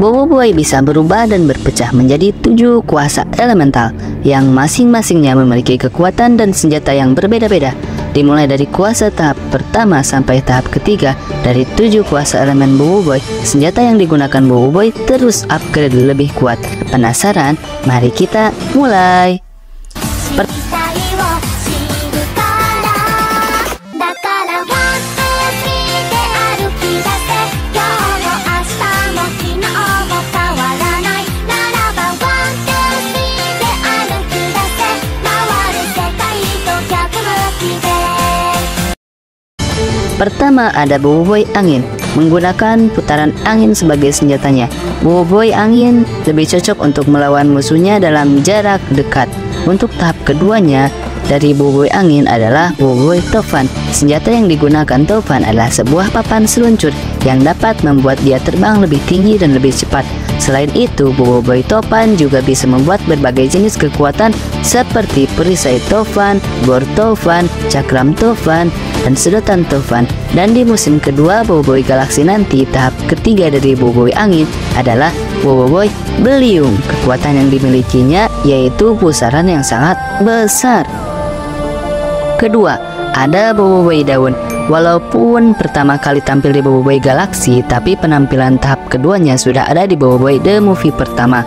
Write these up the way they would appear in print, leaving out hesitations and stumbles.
Boboiboy bisa berubah dan berpecah menjadi 7 kuasa elemental yang masing-masingnya memiliki kekuatan dan senjata yang berbeda-beda. Dimulai dari kuasa tahap pertama sampai tahap ketiga dari 7 kuasa elemen Boboiboy, senjata yang digunakan Boboiboy terus upgrade lebih kuat. Penasaran? Mari kita mulai. Pertama ada Boboiboy Angin, menggunakan putaran angin sebagai senjatanya. Boboiboy Angin lebih cocok untuk melawan musuhnya dalam jarak dekat. Untuk tahap keduanya dari Boboiboy Angin adalah Boboiboy Toufan. Senjata yang digunakan Toufan adalah sebuah papan seluncur yang dapat membuat dia terbang lebih tinggi dan lebih cepat. Selain itu, Boboiboy Toufan juga bisa membuat berbagai jenis kekuatan seperti perisai Toufan, bor Toufan, cakram Toufan, dan sedotan Toufan. Dan di musim kedua Boboiboy Galaksi nanti, tahap ketiga dari Boboiboy Angin adalah Boboiboy Beliung. Kekuatan yang dimilikinya yaitu pusaran yang sangat besar. Kedua, ada Boboiboy Daun. Walaupun pertama kali tampil di Boboiboy Galaksi, tapi penampilan tahap keduanya sudah ada di Boboiboy The Movie pertama.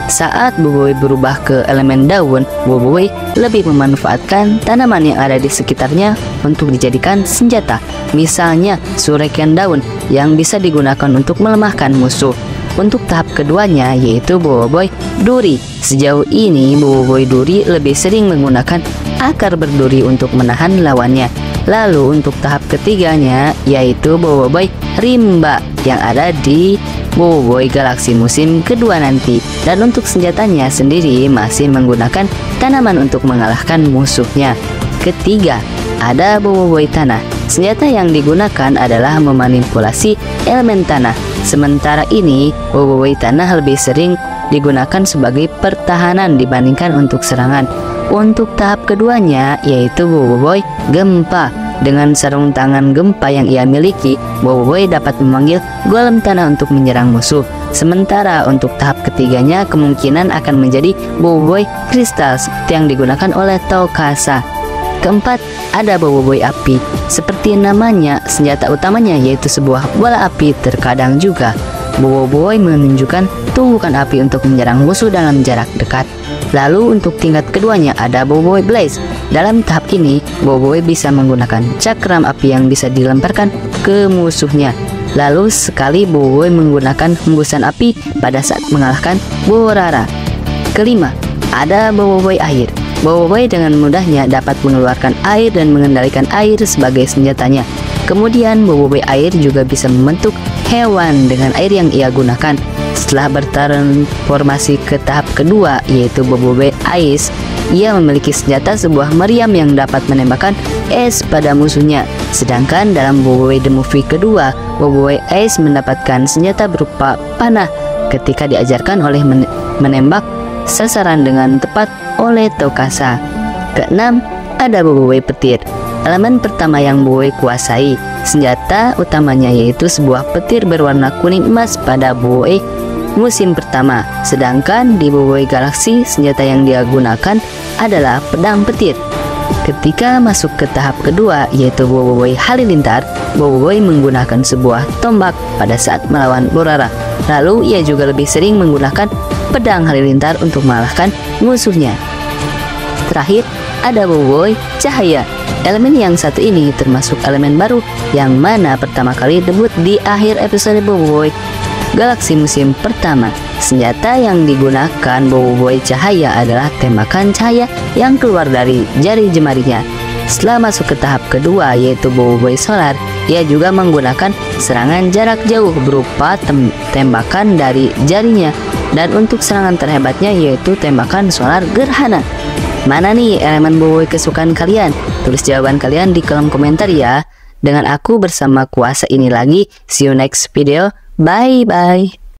Saat Boboiboy berubah ke elemen daun, Boboiboy lebih memanfaatkan tanaman yang ada di sekitarnya untuk dijadikan senjata. Misalnya Shuriken Daun yang bisa digunakan untuk melemahkan musuh. Untuk tahap keduanya yaitu Boboiboy Duri. Sejauh ini Boboiboy Duri lebih sering menggunakan akar berduri untuk menahan lawannya. Lalu untuk tahap ketiganya yaitu Boboiboy Rimba yang ada di Boboiboy Galaksi musim kedua nanti. Dan untuk senjatanya sendiri masih menggunakan tanaman untuk mengalahkan musuhnya. Ketiga, ada Boboiboy Tanah. Senjata yang digunakan adalah memanipulasi elemen tanah. Sementara ini Boboiboy Tanah lebih sering digunakan sebagai pertahanan dibandingkan untuk serangan. Untuk tahap keduanya yaitu Boboiboy Gempa. Dengan sarung tangan gempa yang ia miliki, Boboiboy dapat memanggil golem tanah untuk menyerang musuh. Sementara untuk tahap ketiganya kemungkinan akan menjadi Boboiboy Kristal seperti yang digunakan oleh Toukasa. Keempat, ada Boboiboy Api. Seperti namanya, senjata utamanya yaitu sebuah bola api. Terkadang juga Boboiboy menunjukkan tumbukan api untuk menyerang musuh dalam jarak dekat. Lalu untuk tingkat keduanya ada Boboiboy Blaze. Dalam tahap ini, Boboiboy bisa menggunakan cakram api yang bisa dilemparkan ke musuhnya. Lalu sekali Boboiboy menggunakan hembusan api pada saat mengalahkan Borara. Kelima, ada Boboiboy Air. Boboiboy dengan mudahnya dapat mengeluarkan air dan mengendalikan air sebagai senjatanya. Kemudian Boboiboy Air juga bisa membentuk hewan dengan air yang ia gunakan. Setelah bertransformasi ke tahap kedua yaitu Boboiboy Ice, ia memiliki senjata sebuah meriam yang dapat menembakkan es pada musuhnya. Sedangkan dalam Boboiboy The Movie kedua, Boboiboy Ice mendapatkan senjata berupa panah ketika diajarkan oleh menembak sasaran dengan tepat oleh Toukasa. Keenam, ada Boboiboy Petir. Elemen pertama yang Boboiboy kuasai. Senjata utamanya yaitu sebuah petir berwarna kuning emas pada Boboiboy musim pertama. Sedangkan di Boboiboy Galaksi, senjata yang dia gunakan adalah pedang petir. Ketika masuk ke tahap kedua yaitu Boboiboy Halilintar, Boboiboy menggunakan sebuah tombak pada saat melawan Borara. Lalu ia juga lebih sering menggunakan pedang halilintar untuk mengalahkan musuhnya. Terakhir, ada Boboiboy Cahaya. Elemen yang satu ini termasuk elemen baru yang mana pertama kali debut di akhir episode Boboiboy Galaksi musim pertama. Senjata yang digunakan Boboiboy Cahaya adalah tembakan cahaya yang keluar dari jari jemarinya. Setelah masuk ke tahap kedua yaitu Boboiboy Solar, ia juga menggunakan serangan jarak jauh berupa tembakan dari jarinya. Dan untuk serangan terhebatnya yaitu tembakan solar gerhana. Mana nih elemen Boboiboy kesukaan kalian? Tulis jawaban kalian di kolom komentar ya. Dengan aku bersama kuasa ini lagi. See you next video. Bye bye.